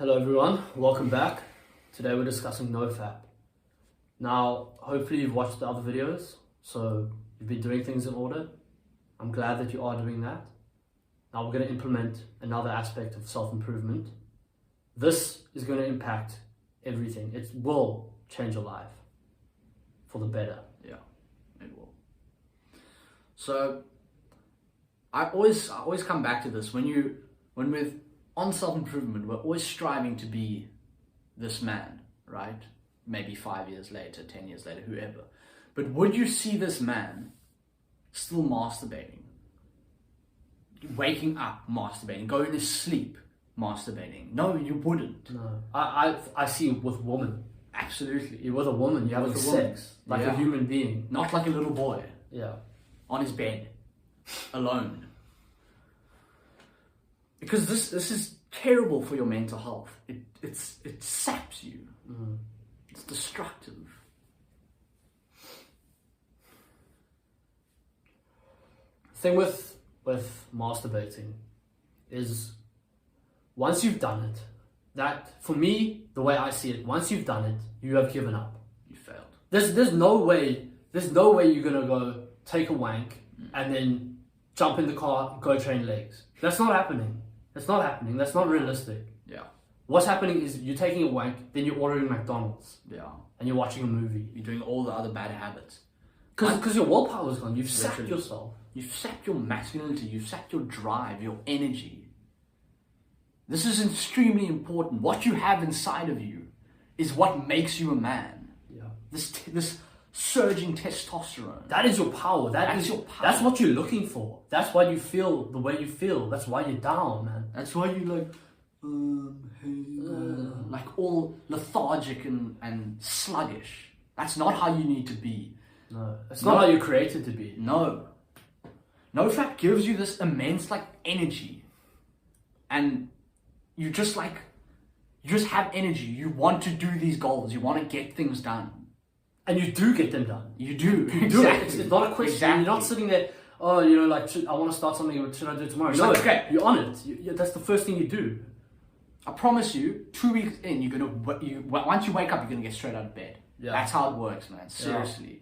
Hello everyone, welcome back. Today we're discussing NO-FAP. Now, hopefully you've watched the other videos, so you've been doing things in order. I'm glad that you are doing that. Now we're going to implement another aspect of self-improvement. This is going to impact everything. It will change your life for the better. Yeah, it will. So I always come back to this. When we're on self-improvement, we're always striving to be this man, right? Maybe 5 years later, 10 years later, whoever. But would you see this man still masturbating? Waking up masturbating, going to sleep masturbating? No, you wouldn't. No, I see it with women. Absolutely. You're with a woman, you're having sex like a human being. Not like a little boy. Yeah. On his bed, alone. Because this is terrible for your mental health. It saps you. It's destructive. The thing with masturbating is once you've done it, that for me, the way I see it, once you've done it, you have given up. You failed. There's no way you're gonna go take a wank and then jump in the car, go train legs. That's not happening. That's not happening. That's not realistic. Yeah. What's happening is you're taking a wank, then you're ordering McDonald's. Yeah. And you're watching a movie. You're doing all the other bad habits. Because your willpower's gone. You've sapped Literally. yourself. You've sapped your masculinity. You've sapped your drive, your energy. This is extremely important. What you have inside of you is what makes you a man. Yeah. This surging testosterone. That is your power. That's your power. That's what you're looking for. That's why you feel the way you feel. That's why you're down, man. That's why you like all lethargic and sluggish. That's not how you need to be. No, it's not how you're created to be. No. NO-FAP gives you this immense energy, and you just have energy. You want to do these goals. You want to get things done. And you do get them done. You do. You do it. It's not a question. Exactly. You're not sitting there, I want to start something, should I do it tomorrow? No, okay. You're on it. That's the first thing you do. I promise you, 2 weeks in, once you wake up, you're going to get straight out of bed. Yeah. That's how it works, man. Seriously.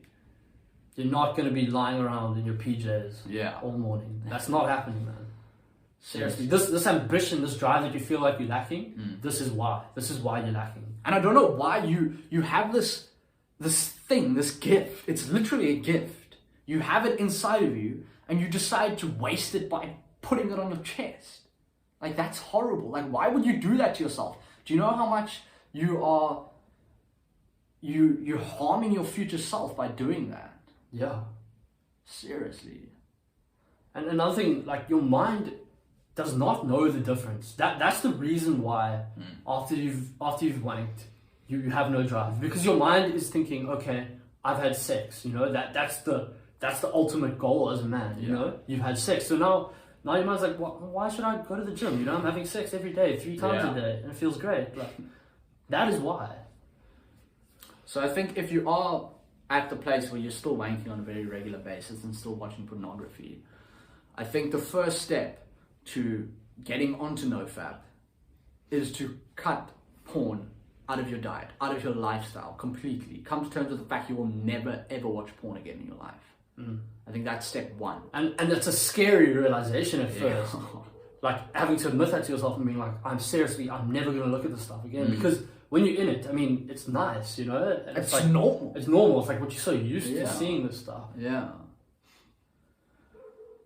Yeah. You're not going to be lying around in your PJs all morning. That's not happening, man. Seriously. This ambition, this drive that you feel like you're lacking, this is why. This is why you're lacking. And I don't know why you have this thing, this gift. It's literally a gift. You have it inside of you, and you decide to waste it by putting it on your chest. That's horrible. Why would you do that to yourself? Do you know how much you're harming your future self by doing that? Yeah. Wank And another thing, your mind does not know the difference. That's the reason why after you've wanked, you have no drive, because your mind is thinking, okay, I've had sex, that's the ultimate goal as a man, you know, you've had sex. So now your mind's like, why should I go to the gym? I'm having sex every day, 3 times a day, and it feels great. That is why. So I think if you are at the place where you're still wanking on a very regular basis and still watching pornography, I think the first step to getting onto NO-FAP is to cut porn out of your diet, out of your lifestyle completely. Come to terms with the fact you will never ever watch porn again in your life. I think that's step one. And it's a scary realization at first. Having to admit that to yourself and being like, I'm never going to look at this stuff again. Because when you're in it, it's nice, It's normal. It's normal. It's what you're so used to seeing this stuff. Yeah.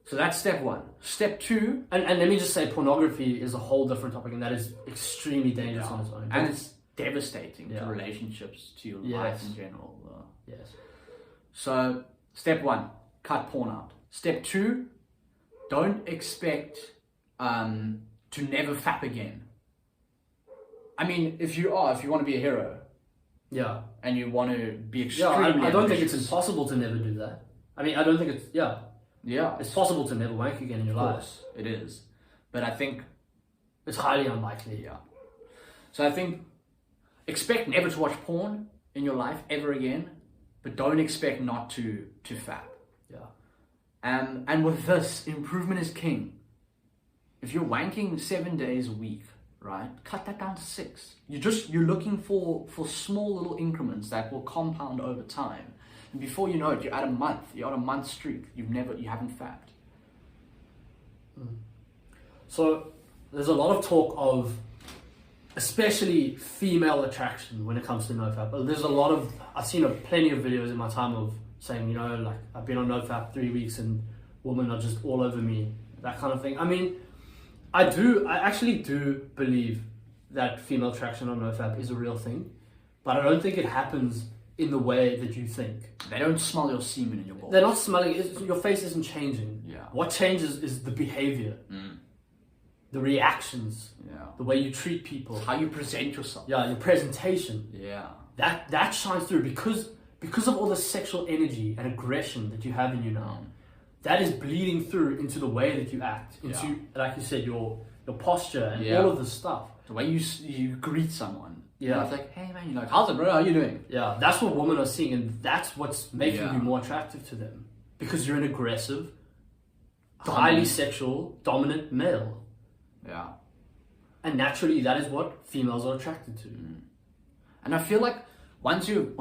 So that's step one. Step two. And let me just say, pornography is a whole different topic, and that is extremely dangerous on its own. And it's devastating to relationships, to your life in general. Yes. So, step one, cut porn out. Step two, don't expect to never fap again. If you want to be a hero, and you want to be extremely I don't think it's impossible to never do that. I don't think it's it's possible to never wank again in your life. It is, but I think it's highly unlikely. Yeah. So I think expect never to watch porn in your life ever again, but don't expect not to fap. Yeah. And with this, improvement is king. If you're wanking 7 days a week right? Cut that down to 6. You're looking for small little increments that will compound over time. And before you know it, you're at a month streak. You haven't fapped. So there's a lot of talk of, especially female attraction when it comes to NO-FAP. But I've seen plenty of videos in my time of saying, you know, like, I've been on NO-FAP 3 weeks and women are just all over me, that kind of thing. I mean, I actually do believe that female attraction on NO-FAP is a real thing, but I don't think it happens in the way that you think. They don't smell your semen in your balls. They're not smelling it. Your face isn't changing. Yeah. What changes is the behavior, the reactions, the way you treat people, how you present yourself. Yeah, your presentation. Yeah. That shines through because of all the sexual energy and aggression that you have in you now. That is bleeding through into the way that you act, into, like you said, your posture and all of this stuff. The way you greet someone. Yeah. It's like, hey man, you're like, how's it bro, how you doing? Yeah, that's what women are seeing, and that's what's making you more attractive to them. Because you're an aggressive, highly sexual, dominant male. Yeah. And naturally, that is what females are attracted to. And I feel like once you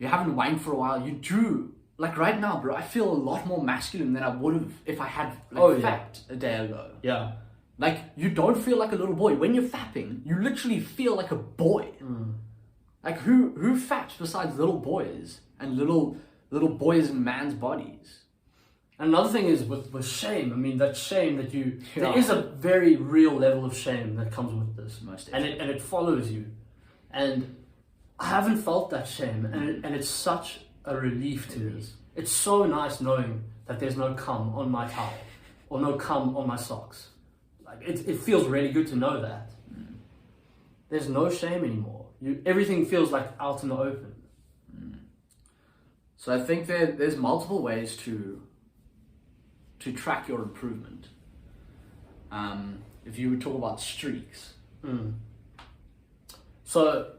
haven't wanked for a while, you do. Like right now, bro, I feel a lot more masculine than I would have if I had fapped a day ago. Yeah. Like, you don't feel like a little boy. When you're fapping, you literally feel like a boy. Like, who faps besides little boys and little boys in man's bodies? And another thing is with shame. I mean, that shame that there is a very real level of shame that comes with this. And it follows you. And I haven't felt that shame. And it's such a relief to me. It's so nice knowing that there's no cum on my towel or no cum on my socks. Like, it feels really good to know that. There's no shame anymore. Everything feels like out in the open. So I think there's multiple ways to track your improvement. If you would talk about streaks. So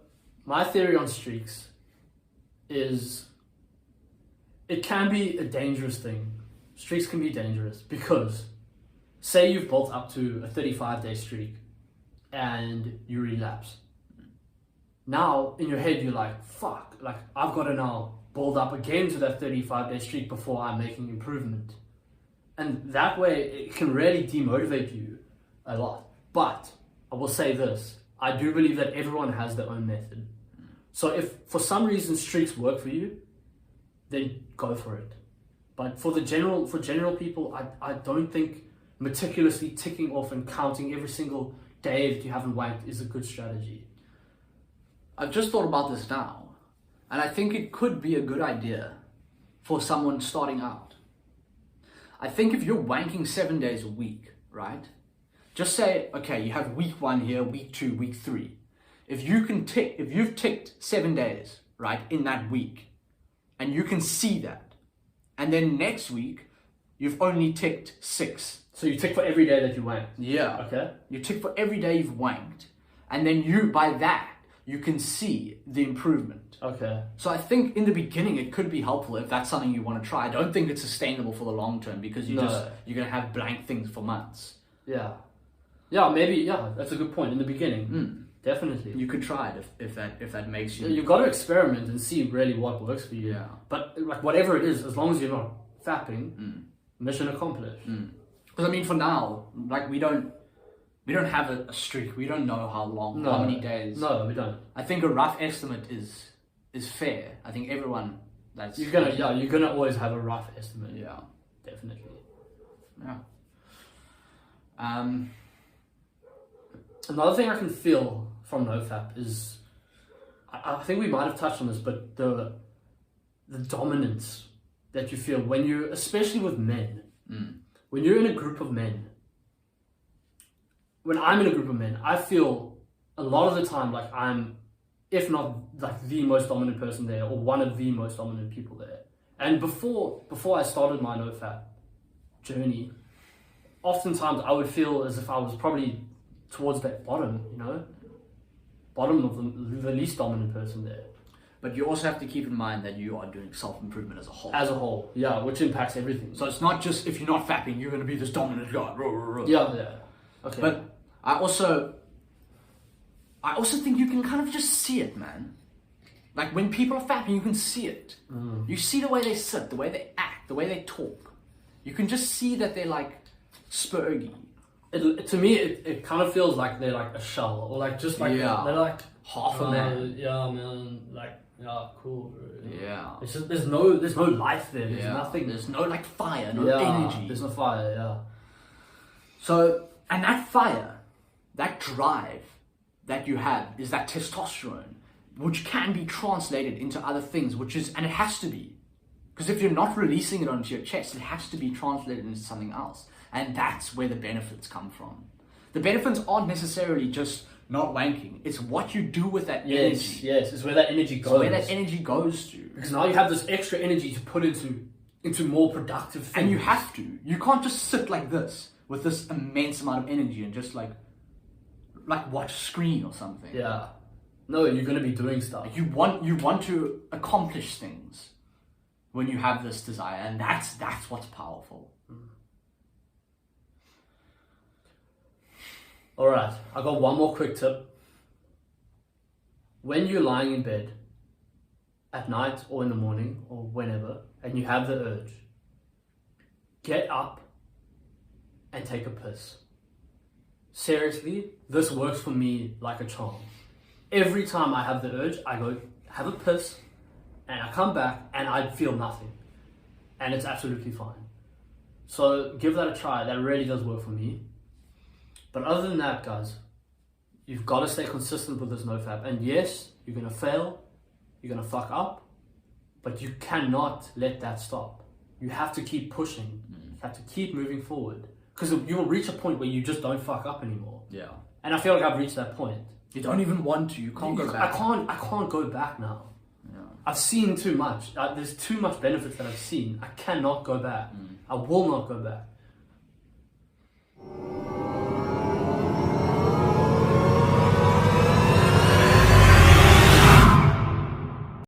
my theory on streaks is it can be a dangerous thing. Streaks can be dangerous because say you've built up to a 35-day streak and you relapse. Now, in your head, you're like, fuck, like, I've got to now build up again to that 35-day streak before I'm making improvement. And that way, it can really demotivate you a lot. But I will say this, I do believe that everyone has their own method. So if for some reason streaks work for you, then go for it. But for general people, I don't think meticulously ticking off and counting every single day that you haven't wanked is a good strategy. I've just thought about this now, and I think it could be a good idea for someone starting out. I think if you're wanking 7 days a week, right? Just say, okay, you have week 1 here, week 2, week 3. If you've ticked 7 days, right, in that week, and you can see that, and then next week, you've only ticked 6. So you tick for every day that you wanked? Yeah. Okay. You tick for every day you've wanked, and then by that, you can see the improvement. Okay. So I think in the beginning it could be helpful if that's something you want to try. I don't think it's sustainable for the long term because you're going to have blank things for months. Yeah. Yeah, maybe, yeah, that's a good point. In the beginning, definitely. You could try it if that makes you... You've got to experiment and see really what works for you. Yeah. But like whatever it is, as long as you're not fapping, mission accomplished. Because I mean, for now, like we don't have a streak. We don't know how long, how many days. No, we don't. I think a rough estimate is fair. I think everyone that's... You're gonna always have a rough estimate. Yeah. Definitely. Yeah. Another thing I can feel from NO-FAP is, I think we might have touched on this, but the dominance that you feel when you, especially with men, when you're in a group of men, when I'm in a group of men, I feel a lot of the time like I'm, if not like the most dominant person there, or one of the most dominant people there. And before I started my NO-FAP journey, oftentimes I would feel as if I was probably towards that bottom, bottom of the least dominant person there. But you also have to keep in mind that you are doing self-improvement as a whole. As a whole, yeah, which impacts everything. So it's not just if you're not fapping, you're going to be this dominant guy. Yeah. Okay. But I also think you can kind of just see it, man. Like when people are fapping, you can see it. You see the way they sit, the way they act, the way they talk. You can just see that they're like spurgy. To me, it kind of feels like they're like a shell, or like just like they're like half a man. Yeah, man. Like, yeah, cool. Bro. Yeah. It's just there's no life there. There's nothing. There's no like fire, no energy. There's no fire. Yeah. So, and that fire, that drive that you have is that testosterone, which can be translated into other things, and it has to be. Because if you're not releasing it onto your chest, it has to be translated into something else. And that's where the benefits come from. The benefits aren't necessarily just not wanking. It's what you do with that energy. Yes, it's where that energy goes. It's where that energy goes to. Because now you have this extra energy to put into more productive things. And you have to. You can't just sit like this with this immense amount of energy and just like watch a screen or something. Yeah. No, you're going to be doing stuff. You want to accomplish things when you have this desire, and that's what's powerful. All right, I got one more quick tip. When you're lying in bed at night or in the morning or whenever, and you have the urge, get up and take a piss. Seriously, this works for me like a charm. Every time I have the urge, I go have a piss, and I come back and I feel nothing. And it's absolutely fine. So give that a try. That really does work for me. But other than that, guys, you've got to stay consistent with this NO-FAP. And yes, you're going to fail. You're going to fuck up. But you cannot let that stop. You have to keep pushing. You have to keep moving forward. Because you will reach a point where you just don't fuck up anymore. Yeah. And I feel like I've reached that point. You don't even want to. You can't go back. I can't go back now. Yeah. I've seen too much. There's too much benefits that I've seen. I cannot go back. I will not go back.